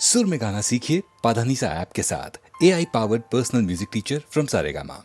सुर में गाना सीखिए पाधानीसा ऐप के साथ। AI powered personal music teacher from Saregama.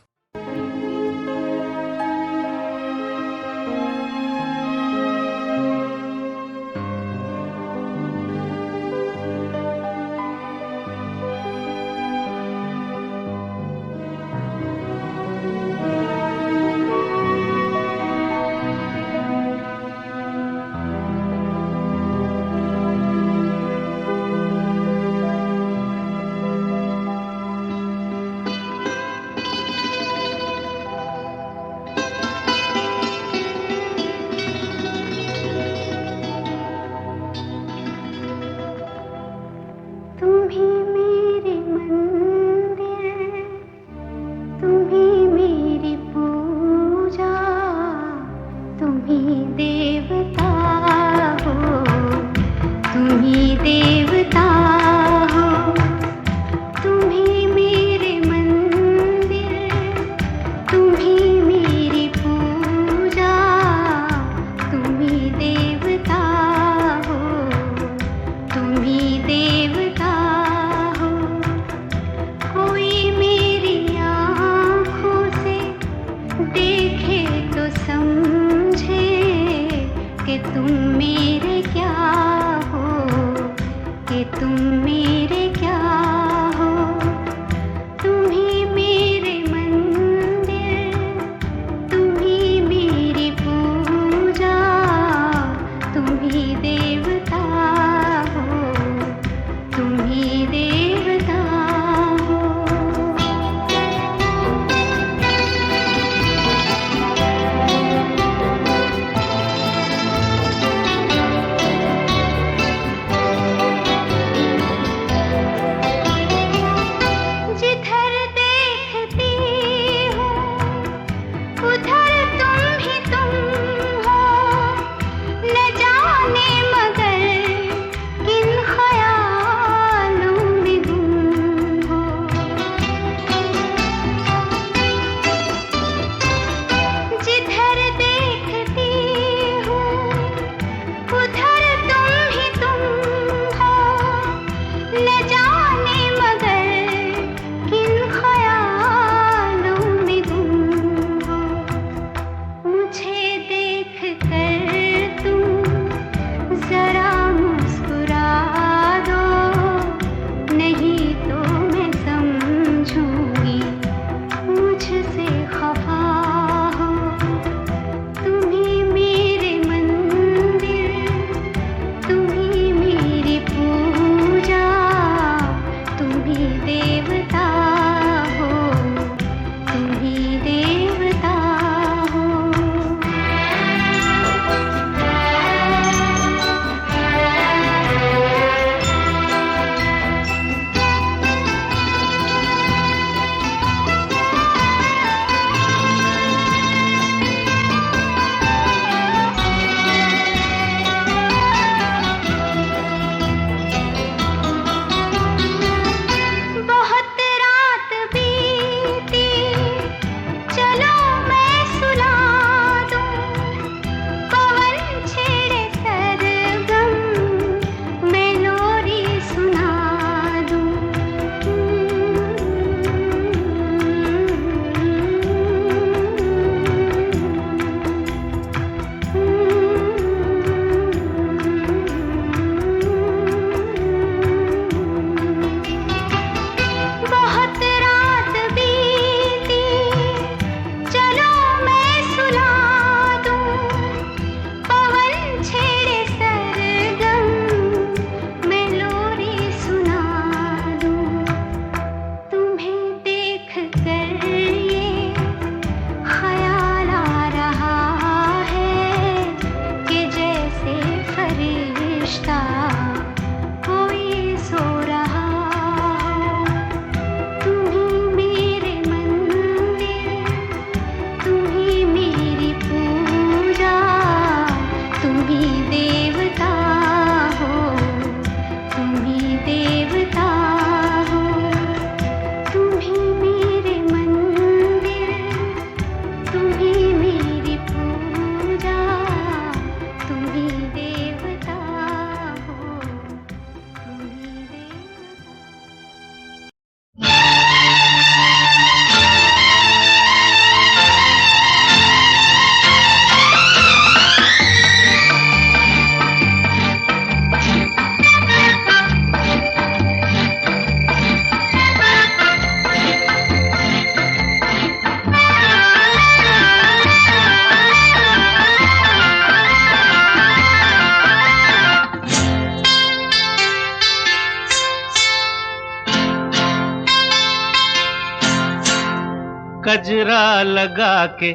गजरा लगा के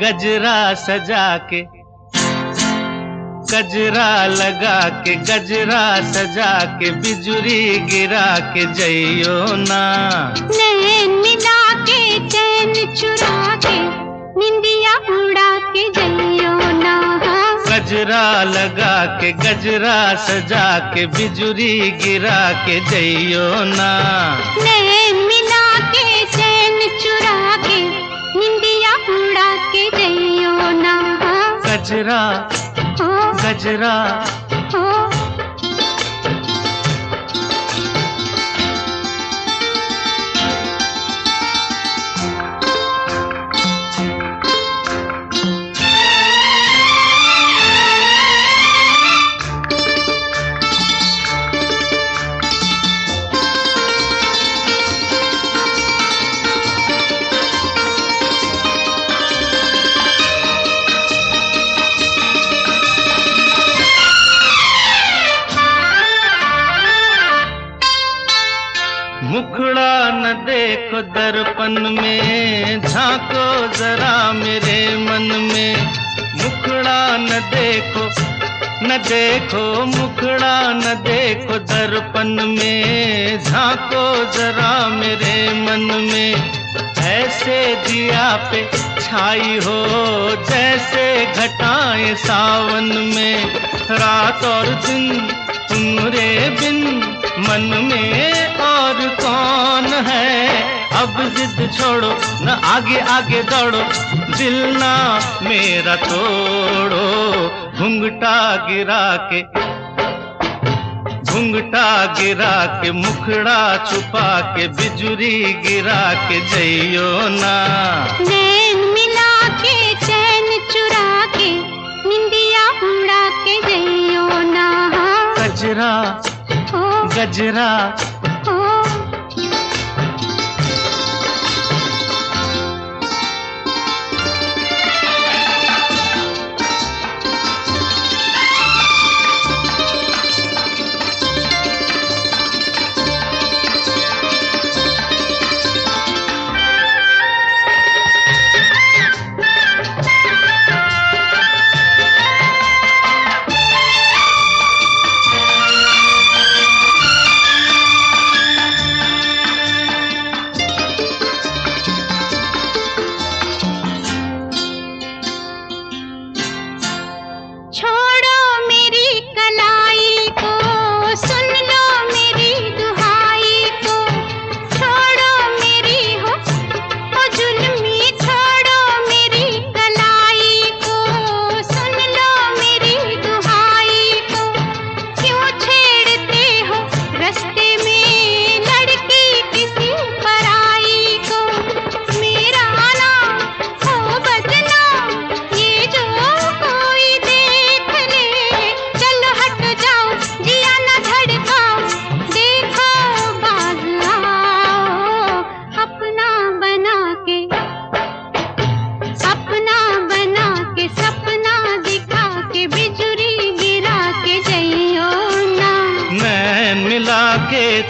गजरा सजा के, गजरा लगा के गजरा सजा के, बिजुरी गिरा के जइयो ना। नैन मिला के चैन चुरा के, निंदिया उड़ा के जइयो ना। गजरा लगा के गजरा सजा के, बिजुरी गिरा के जइयो ना। नैन मिला के चैन चुरा के, निंदिया उड़ा के जइयो ना। गजरा गजरा मुखड़ा न देखो दर्पण में, झांको जरा मेरे मन में। मुखड़ा न देखो मुखड़ा न देखो दर्पण में, झांको जरा मेरे मन में। ऐसे दिया पे छाई हो जैसे घटाएं सावन में। रात और दिन तुम्हारे बिन मन में और कौन है। अब जिद छोड़ो न आगे आगे दौड़ो, दिल ना मेरा तोड़ो। घुंघटा गिरा के मुखड़ा छुपा के, बिजुरी गिरा के जइयो ना। नैन मिला के चैन चुरा के, निंदिया उड़ा के जइयो ना। गजरा गजरा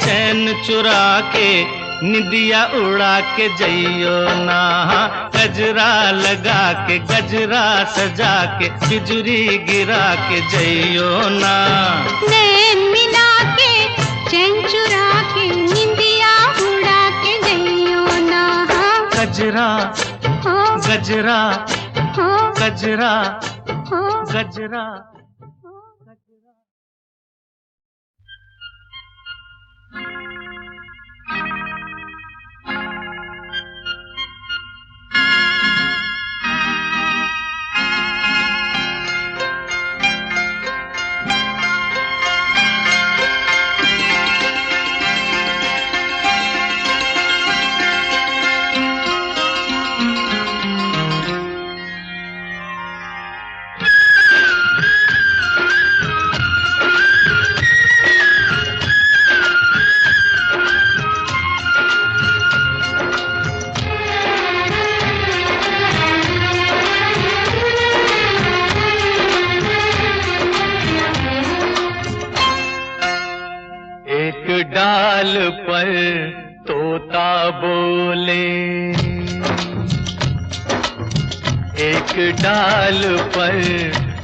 चैन चुरा के, निदिया उड़ा के जइयो ना। गजरा लगा के गजरा सजा के, बिजुरी गिरा के जइयो ना। नैन मिला के चैन चुरा के, निंदिया उड़ा के जइयो ना। गजरा गजरा गजरा गजरा। डाल पर तोता बोले, एक डाल पर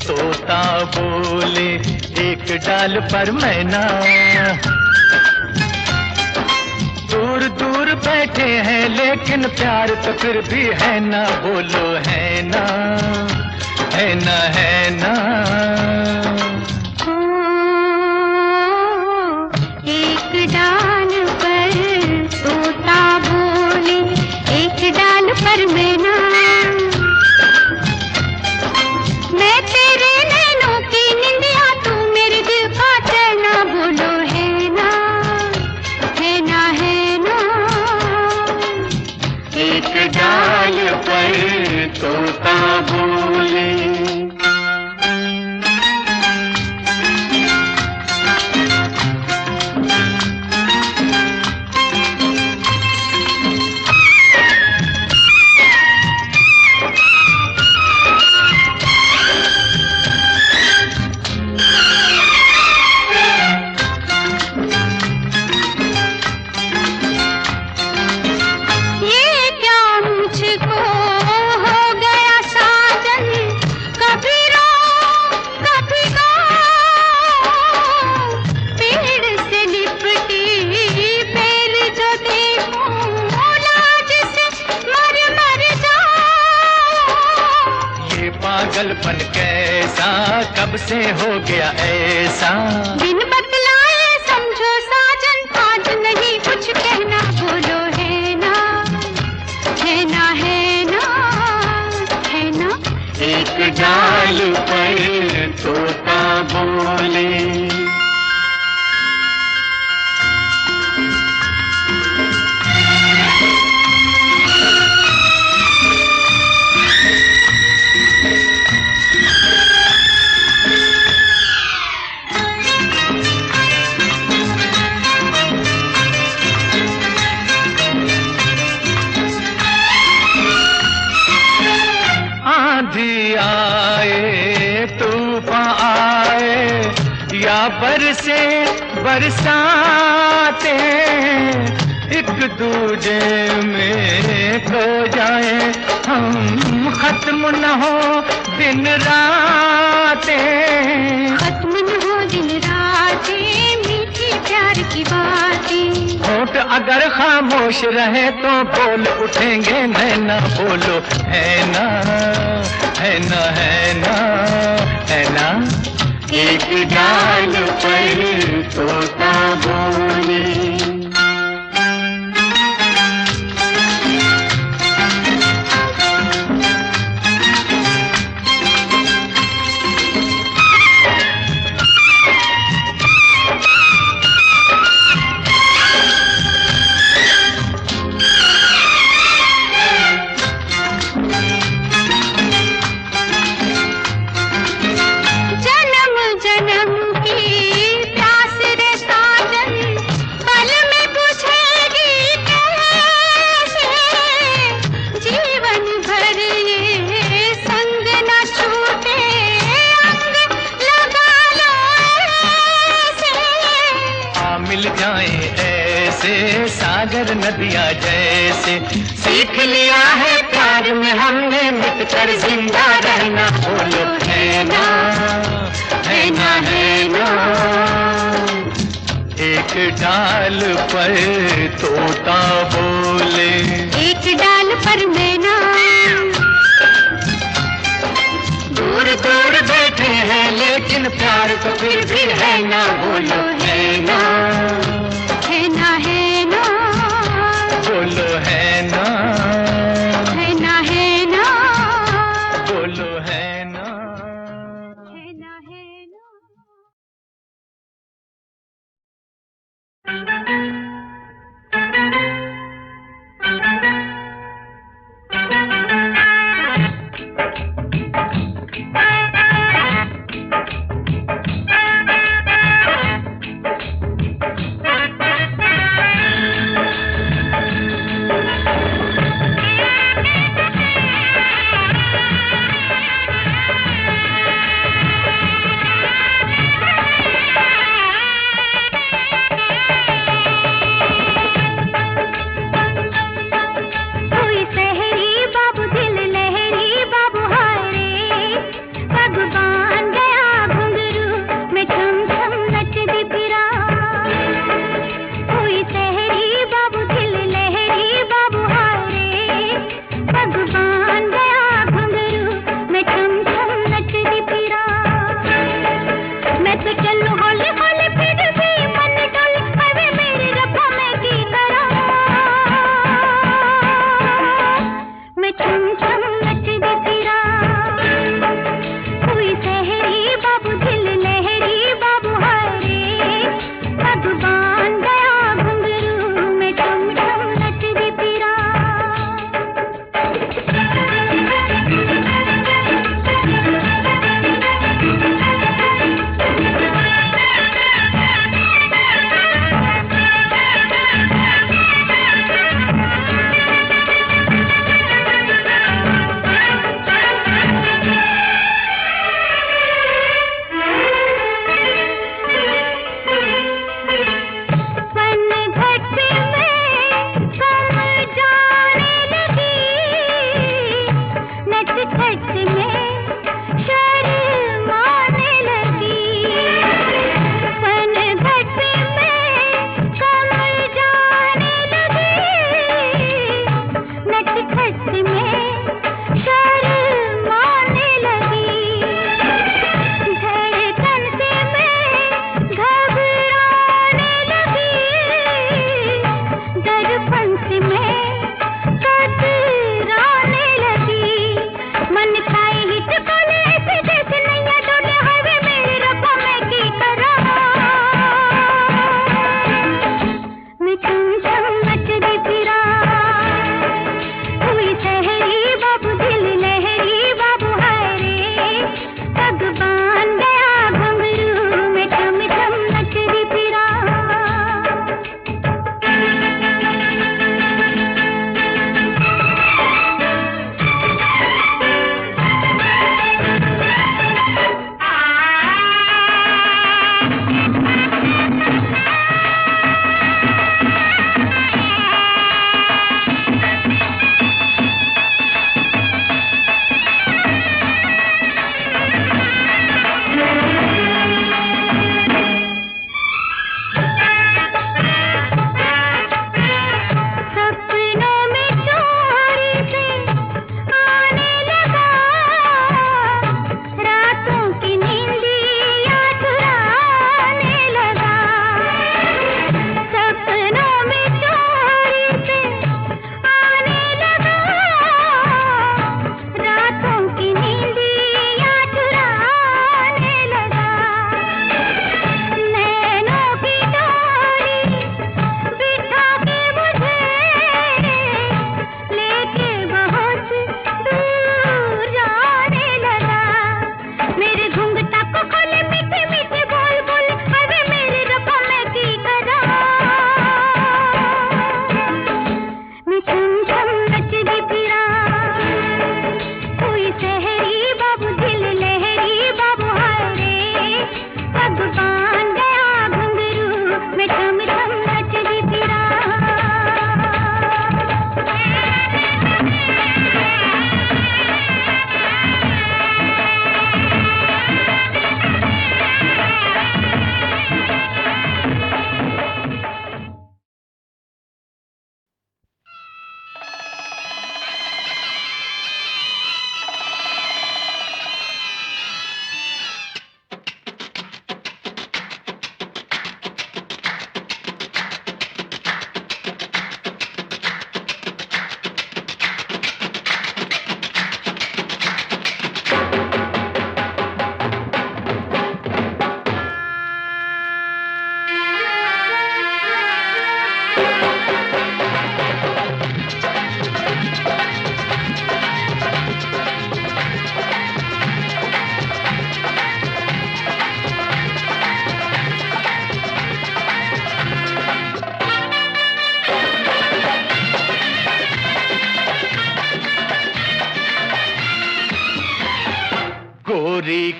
तोता बोले, एक डाल पर मैना। दूर दूर बैठे हैं लेकिन प्यार तो फिर भी है ना, बोलो है ना, है ना, है ना। एक डाल पर तोता बोले, एक डाल पर मैना। मैं तेरे नैनों की निंदिया, तू मेरे दिल का चैना, बोलो है ना, है ना, है ना। एक डाल पर तोता बोले। पागलपन कैसा कब से हो गया ऐसा, बिन बतलाए समझो साजन, आज नहीं कुछ कहना, बोलो है ना, है ना, है ना, है ना। एक डाल पर तोता बोले। आंधी आए तूफान आए या बरसे बरसाते, एक दूजे में खो जाए हम, खत्म न हो दिन रातें, खत्म न हो दिन रातें, मीठी प्यार की बातें। होठ अगर खामोश रहे तो बोल उठेंगे नैना, बोलो है ना, है ना, है ना, है ना। एक डाल पर तोता बोले। सागर नदियाँ जैसे, सीख लिया है प्यार में हमने मिटकर जिंदा रहना, बोलो है ना, है ना, है ना। एक डाल पर तोता बोले, एक डाल पर मैना। दूर दूर बैठे हैं लेकिन प्यार तो फिर भी है ना, बोलो है ना, है ना, है ना, बोलो है ना, है ना, है ना, बोलो है ना, है ना, है ना।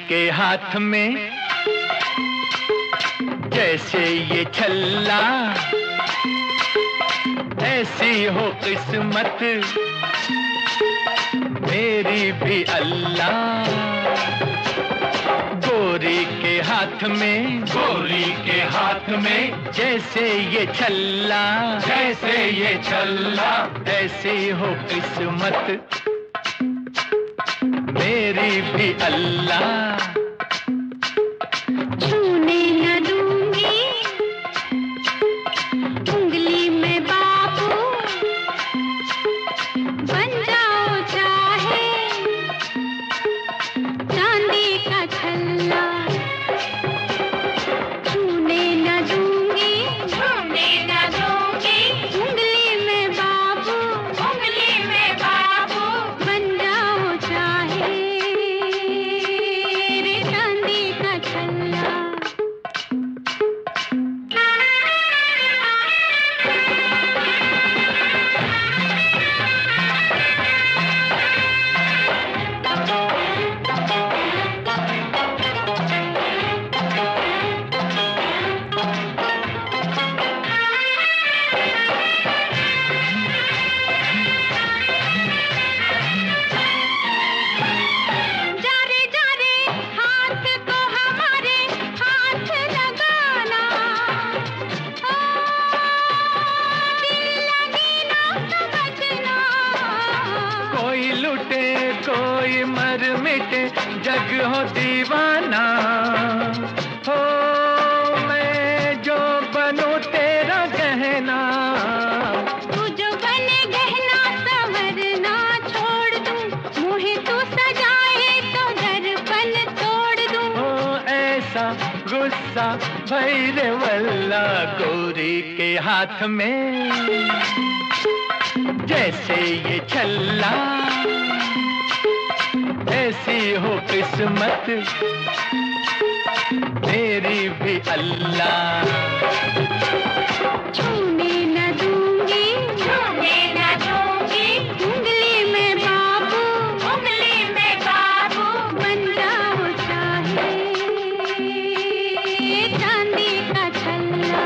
के हाथ में जैसे ये छल्ला, ऐसी हो किस्मत मेरी भी अल्लाह। गोरी के हाथ में, गोरी के हाथ में जैसे ये छल्ला, जैसे ये छल्ला, ऐसी हो किस्मत मेरी भी अल्लाह। छूने न दूंगी उंगली में बाबू, बन जाओ चाहे चांदी का छल्ला। छूने न दूंगी, छूने न दूंगी उंगली में बाबू, उंगली में बाबू, बन जाओ चाहे रे चांदी का छल्ला। जारे जारे हाथ को हमारे हाथ लगाना, ओ दिल लगी ना समझना। कोई लुटे कोई मर मिटे जग हो दीवाना, हो मैं जो बनूं तेरा गहना। तू जो बने गहना संवरना छोड़ दूं, मुहे तू सजाए तो दर्पण तोड़ दूं। हो ऐसा गुस्सा भैरे वल्ला, गोरी के हाथ में जैसे ये छल्ला, ऐसी हो किस्मत मेरी भी अल्लाह। छूने न दूंगी, छूने न दूंगी उंगली में बाबू, उंगली में बाबू, बन जाओ चाहे चांदी का छल्ला।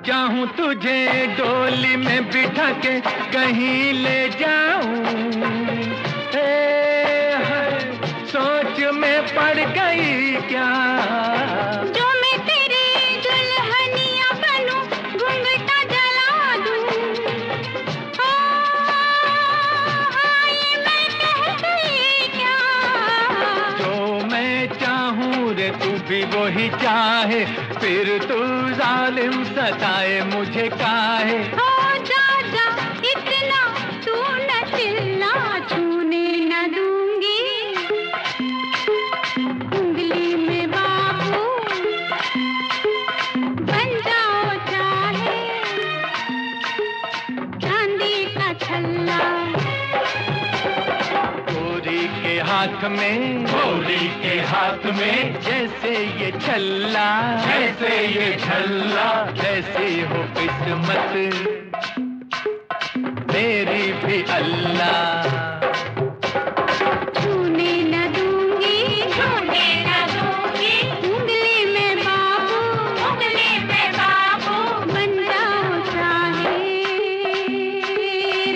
चाहूं तुझे डोली में बिठा के कहीं ले जाऊं, हाय, सोच में पड़ गई क्या। जो मैं तेरी दुल्हनिया बनूं, घूंघटा जला दूं। ओ हाय मैं कह गई क्या। जो मैं चाहूं रे तू भी वही चाहे, फिर तू जालिम सताए मुझे काहे। ओ जा जा इतना तू न चिल्ला, छूने न दूंगी उंगली में बाबू, बन जाओ चाहे चांदी का छल्ला। गोरी के हाथ में, गोरी के हाथ में जैसे ये छल्ला, जैसे ये छल्ला, जैसी हो किस्मत मेरी भी अल्लाह। छूने न दूंगी, छूने न दूंगी उंगली में बाबू, उंगली में बाबू, बन जाओ चाहे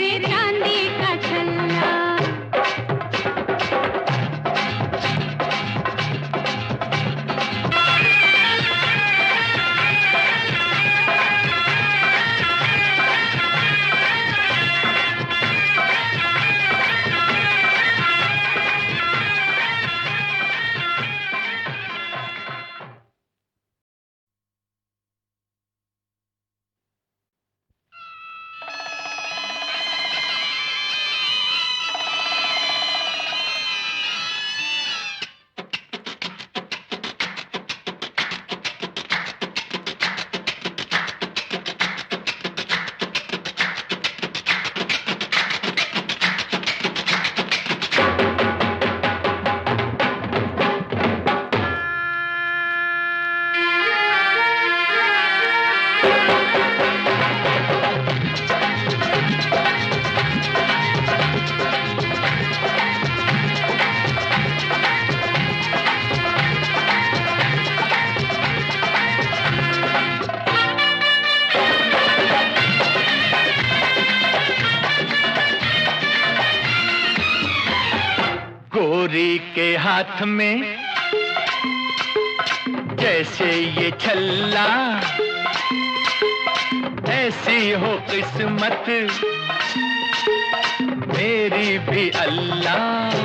रे चांदी का छल्ला। गोरी के हाथ में जैसे ये छल्ला, ऐसी हो किस्मत मेरी भी अल्लाह।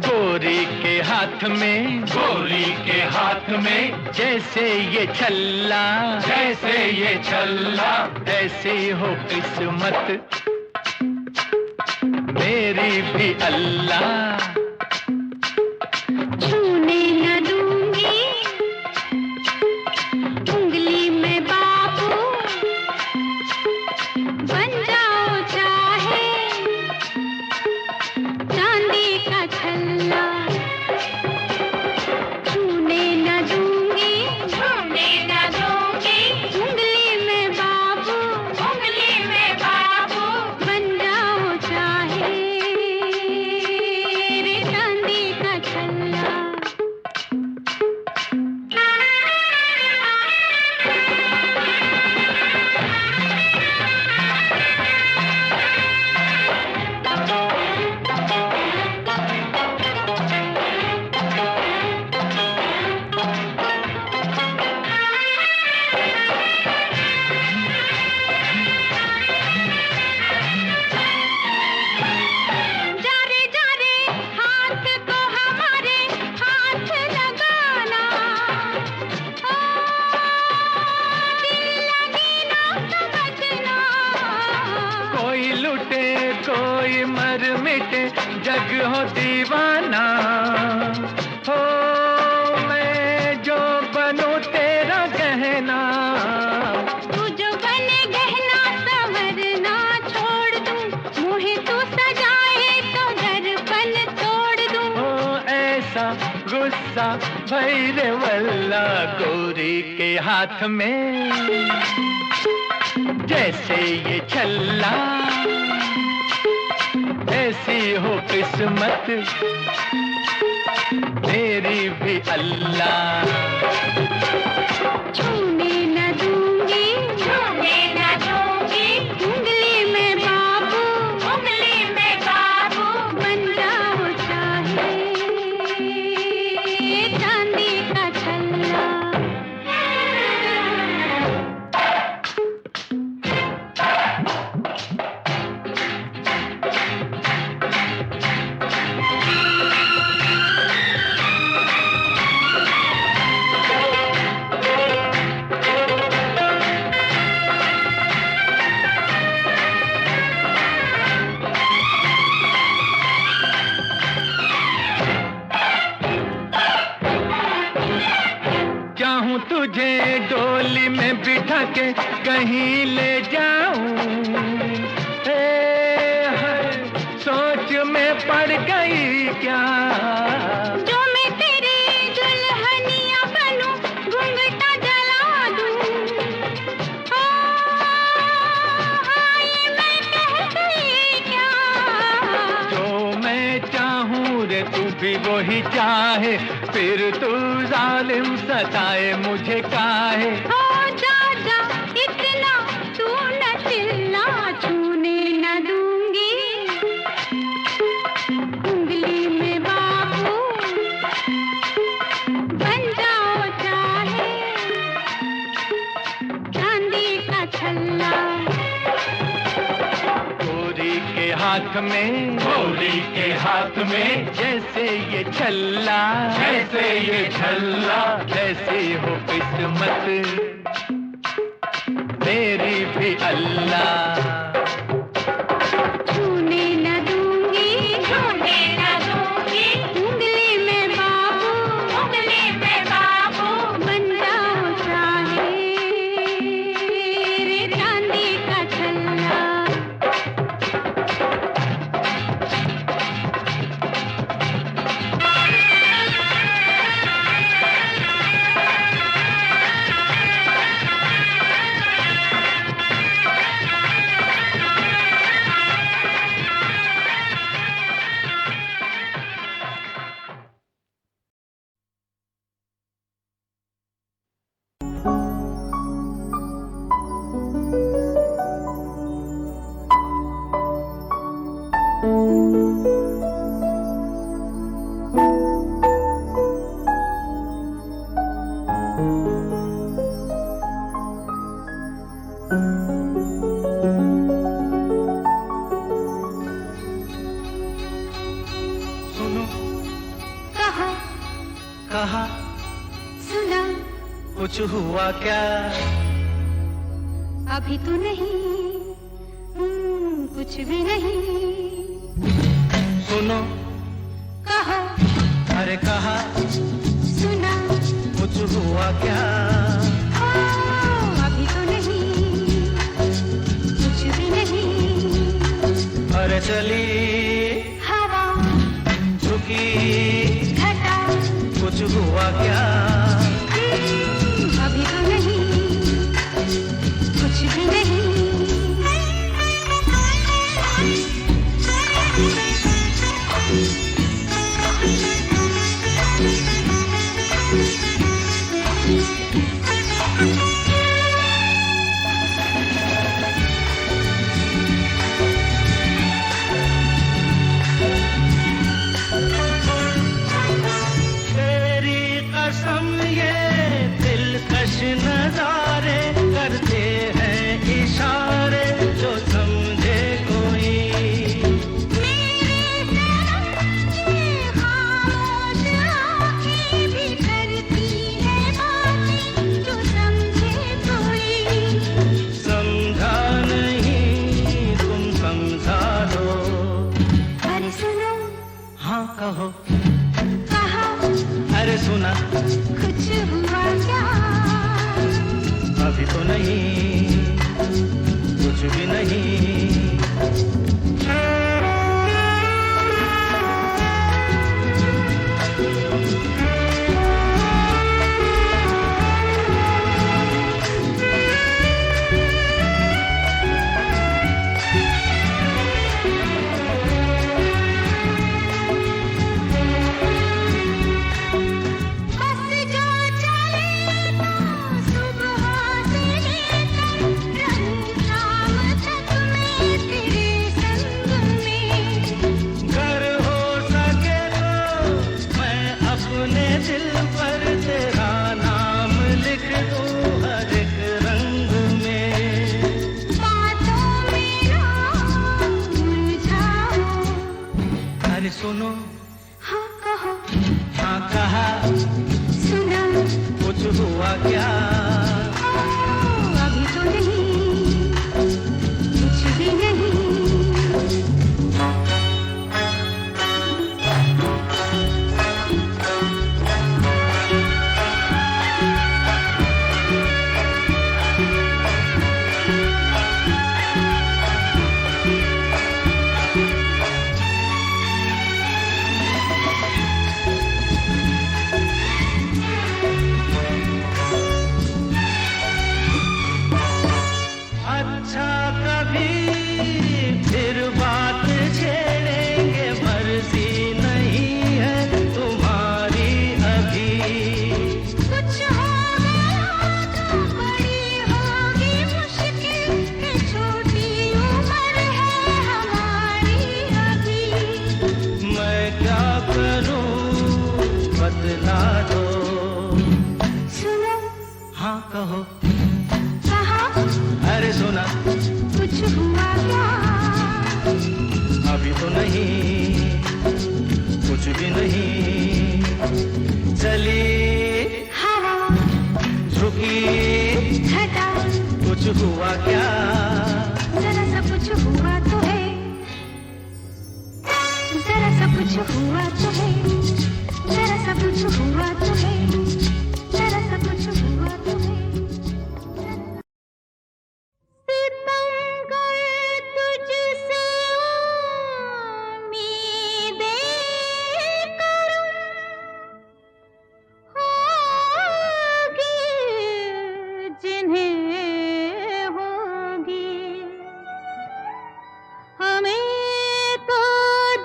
गोरी के हाथ में, गोरी के हाथ में जैसे ये छल्ला, जैसे ये छल्ला, ऐसी हो किस्मत मेरी भी अल्लाह। छूने न दूंगी उंगली में बाबू, बन जाओ चाहे चांदी का छल्ला। छूने न दूंगी, छूने न दूंगी उंगली में बाबू, उंगली में बाबू, बन जाओ चाहे रे चांदी का छल्ला। जारे जारे हाथ को हमारे हाथ लगाना, ओ दिल लगी ना समझना। कोई लुटे कोई मर मिटे जग हो दीवाना, हो मैं जो बनूं तेरा गहना। तू जो बने गहना संवरना छोड़ दूं, मुहे तू सजाए तो दर्पण तोड़ दूं। हो ऐसा गुस्सा भैरे वल्ला, गोरी के हाथ में जैसे ये छल्ला, ऐसी हो किस्मत मेरी भी अल्लाह। छूने न दूंगी, छूने न दूंगी उंगली में बाबू, उंगली में बाबू, बन जाओ चाहे चांदी का छल्ला। चाहूं तुझे डोली में बिठा के कहीं ले जाऊं, सोच में पड़ गई क्या। जो मैं तेरी दुल्हनिया बनूं, घूंघटा जला दूं। ओ ये मैं कह गई क्या। जो मैं चाहूं रे तू भी वही चाहे, फिर तू जालिम सताए मुझे काहे। ओ जा जा इतना तू न चिल्ला, छूने न दूंगी उंगली में बाबू, बन जाओ चाहे चांदी का छल्ला। गोरी के हाथ में, गोरी के हाथ में जैसे ये छल्ला, जैसे ये छल्ला, ऐसी हो किस्मत मेरी भी अल्लाह। छूने न दूंगी, छूने न दूंगी उंगली में बाबू, उंगली में बाबू, बन जाओ चाहे रे चांदी का छल्ला। हुआ क्या? अभी तो नहीं, कुछ भी नहीं। सुनो, कहा, अरे कहा, सुना, कुछ हुआ क्या? अभी तो नहीं, कुछ भी नहीं। अरे चली हवा, झुकी घटा, कुछ हुआ क्या? अभी तो नहीं, कुछ भी नहीं। तेरी कसम ये दिलकश नजारे करते हैं इशारे जो समझे कोई। खामोश आँखें भी करती है बातें जो समझे कोई। समझा नहीं तुम समझा दो। अरे सुनो, हाँ कहो, कहा, अरे सुना, कुछ हुआ क्या? अभी तो नहीं, कुछ भी नहीं। बस जो चले तो सुबह से लेकर रंग शाम तक मैं तेरे संग में। अगर हो सके तो मैं अपने दिल पर तेरा नाम लिख दूं हर एक रंग में। बातों में ना उलझाओ। अरे सुनो, हाँ कहो, हाँ कहा, सुना, कुछ हुआ क्या? अभी तो नहीं, कुछ भी नहीं। अच्छा कभी फिर बात छेड़ेंगे, मर्जी नहीं है तुम्हारी अभी। कुछ हो गया तो बड़ी होगी मुश्किल कि छोटी उम्र है हमारी अभी। मैं क्या करूं बदला दो। सुनो, हाँ कहो, कहा, अरे सुना, कुछ हुआ क्या? अभी तो नहीं, कुछ भी नहीं। चली हवा, झुकी घटा, कुछ हुआ क्या? जरा सा कुछ हुआ तो है, जरा सा कुछ हुआ तो है, जरा सा कुछ हुआ तो है, जरा सा कुछ हुआ तो है। सितमगर तुझसे उम्मीदें करूं, होगी जिन्हें होगी। हमें तो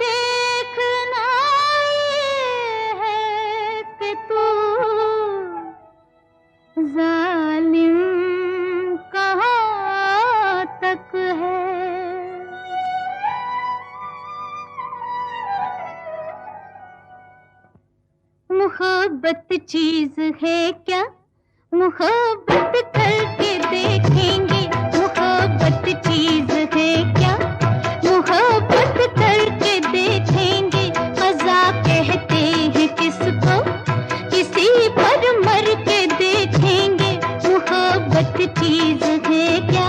देखना ये है कि तू जालिम कहाँ तक है। मोहब्बत चीज है क्या? मोहब्बत करके देखेंगे। मोहब्बत चीज है क्या? मोहब्बत करके देखेंगे। मजा कहते हैं किसको? किसी पर मर के देखेंगे। चीज है क्या?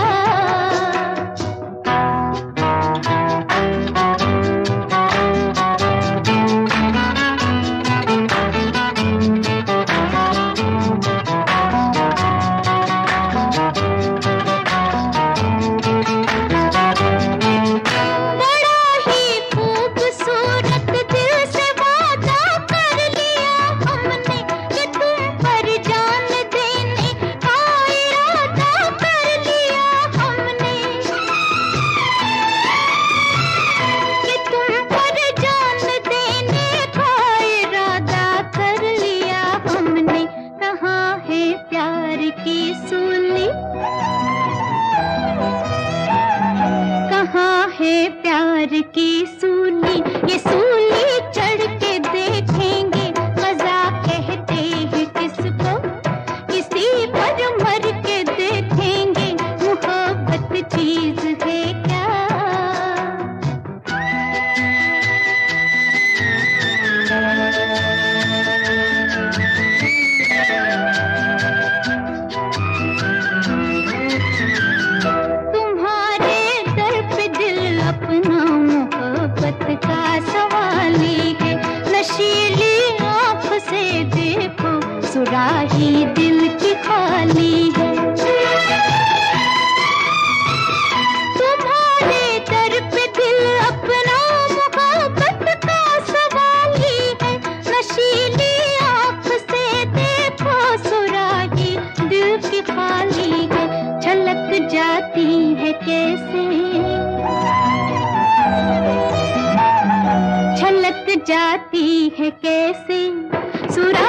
प्यार की सूली, ये सूली चढ़ के देखेंगे, मजा कहते हैं किसको? किसी पर मर के देखेंगे, मोहब्बत चीज है क्या? अपना मोहब्बत का सवाली है, नशीली आँख से देखो, सुराही दिल की खाली है। तुम्हारे दर पे दिल अपना मोहब्बत का सवाली है, नशीली आँख से देखो, सुराही दिल की खाली है। छलक जाती है कैसे, छलक जाती है कैसे सुरा